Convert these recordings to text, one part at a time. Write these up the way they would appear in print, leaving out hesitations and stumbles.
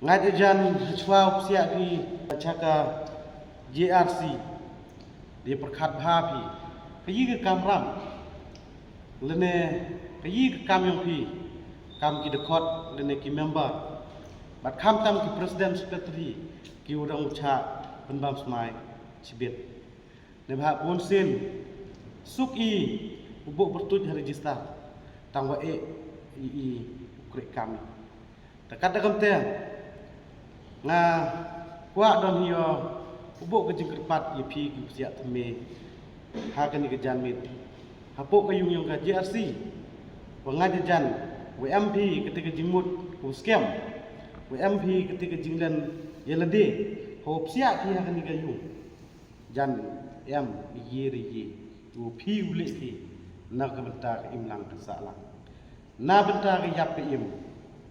Ngai jan chwa sia pi chaka JRC dia perkhat bha pi kayi ke kamram lene kayi ke kam yong pi kam ki dekot lene ki member bat kam tam ki president secretary ki udang ucha penbam smai cibit ne bha pun sin suk i ubuk bertuj register tangwa i ukrek kami takat dagam te nga kwa don hiyo ubuk ke jingkerpat ye pi ki sia thme ha kan ke jan mit hapo ka yung ka JRC wa jan WMP ketika jingmut ku scam WMP ketika jinglan yelade hop sia ki ha kan ke yung jan em ye ri ye u pi ule pi na ka bentar imlang ka salang na bentar yap ke im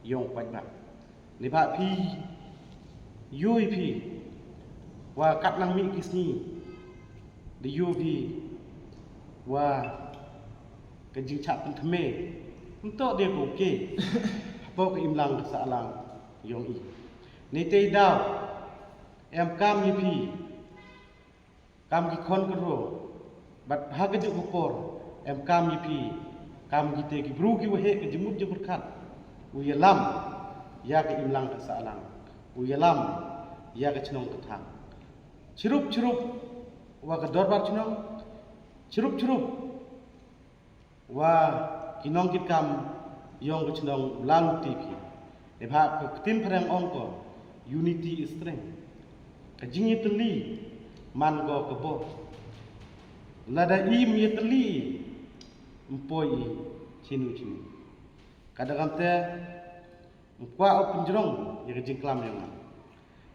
yong pajak ni ba pi yui pi wa kat nang mi kisni di yu pi wa ke jing chap pen thme untuk dia ko ke apa ke imlang ke salang yong i ni te daw em kam ni pi kam ki khon ko ro bat ha ke ju ko por em kam ni pi kam ki te ki bru ki wa he ke jimut je berkat u yalam ya ke imlang ke salang u yalam ya ke chnong kathang chirup wa ke dorbar chnong chirup wa kinong kit kam yong ke chnong lang tv e bha ko tin phrang ong ko unity is strength ka jingi tli man go ko bo lada im ye tli mpoi chinu kadang te kwa o pinjrong ye ke jingklam yang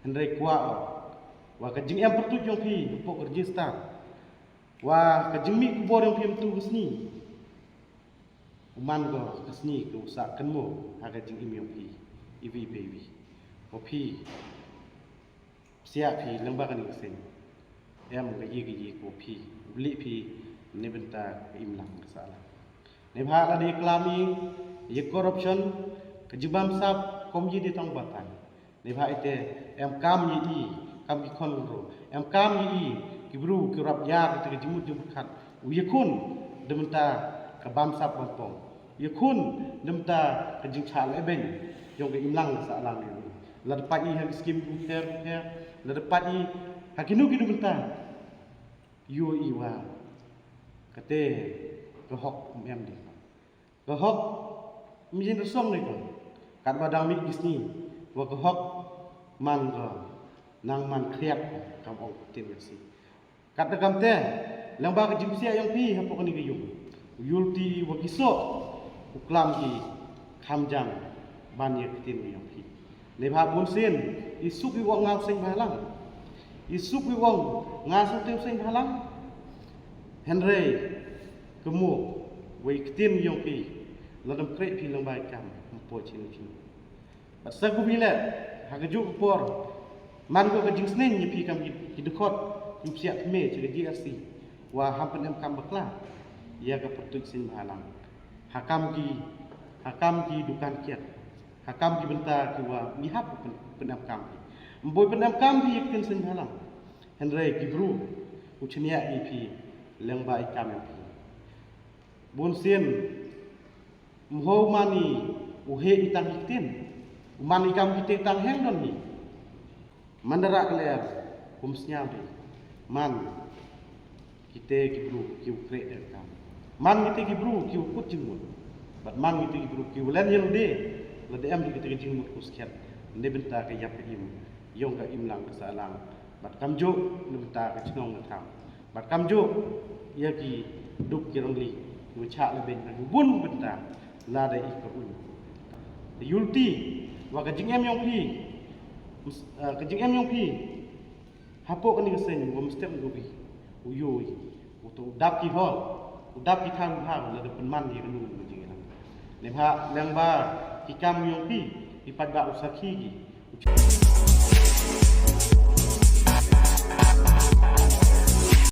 hendrai kwa o wa ka jing em pertu jong pi po register wa ka jing mi kubor yang pi tu gusni uman go gusni ko sa kan mo ha ka jing im yang pi ivi baby o pi sia pi lengba kan sen em ga yi ko pi li pi ne benta im lang sala ne bha la de klami ye corruption ke jibam sap komji di tong batan ne bha ite em kam yi i kam ki khon ro em kam yi i ki bru ki rap ya ke jimut jum khat u ye khun demta ka bam sap bam pong ye khun demta ka jing chal e ben yong ke imlang sa lang ni la pat i ha skim ku ter la pat i ha kinu ki demta yu i wa kate ko hok em di ko hok mi jin song ni ko kat badang mi kisni wa ko hok man go nang man kriat kam ong tin si kat da kam te lang ba ka jimsia yang pi ha pok ni ge yung yulti wa kiso uklam ki kham jang ban ye tin yang pi le bha bun sin isuk wi wong ngau sing balang isuk wi wong nga su te sing balang henry kemu wi tin yang pi la dam kre pi lang ba kam po chin bat sa gu bi le ha ga ju por man go ga jing snen ni pi kam ki dekot yu sia me che ga JRC wa ham pen em kam bakla ya ga pertu sin halang hakam ki dukan kiat hakam ki benta ki wa mi hap pen em kam mboy pen em kam bi ken sin halang henry ki bru u chnia ep leng ba I kam ep bon sin mho mani uhe itang itin mani kam kite tang heng don ni mandara kler kumsnya bi man kite ki bru ki ukre der kam man kite ki bru ki ukut jingmut bat man kite ki bru ki ulen yel de la de am kite ki jingmut kuskiat ne benta ka yap im yong ka im lang ka salang bat kam jo ne benta ka chnong na tham bat kam jo ya ki duk ki rongli nu cha le ben bun benta la da ikor un yulti wa ka jing em yong pi ka jing em yong pi hapo kan ni sen wa mstem go bi u yoi u to dap ki ho u dap ki thang ha la de pen man ni ka nu jing la ne bha lang ba ki kam yong pi ki pat ba usakhi ki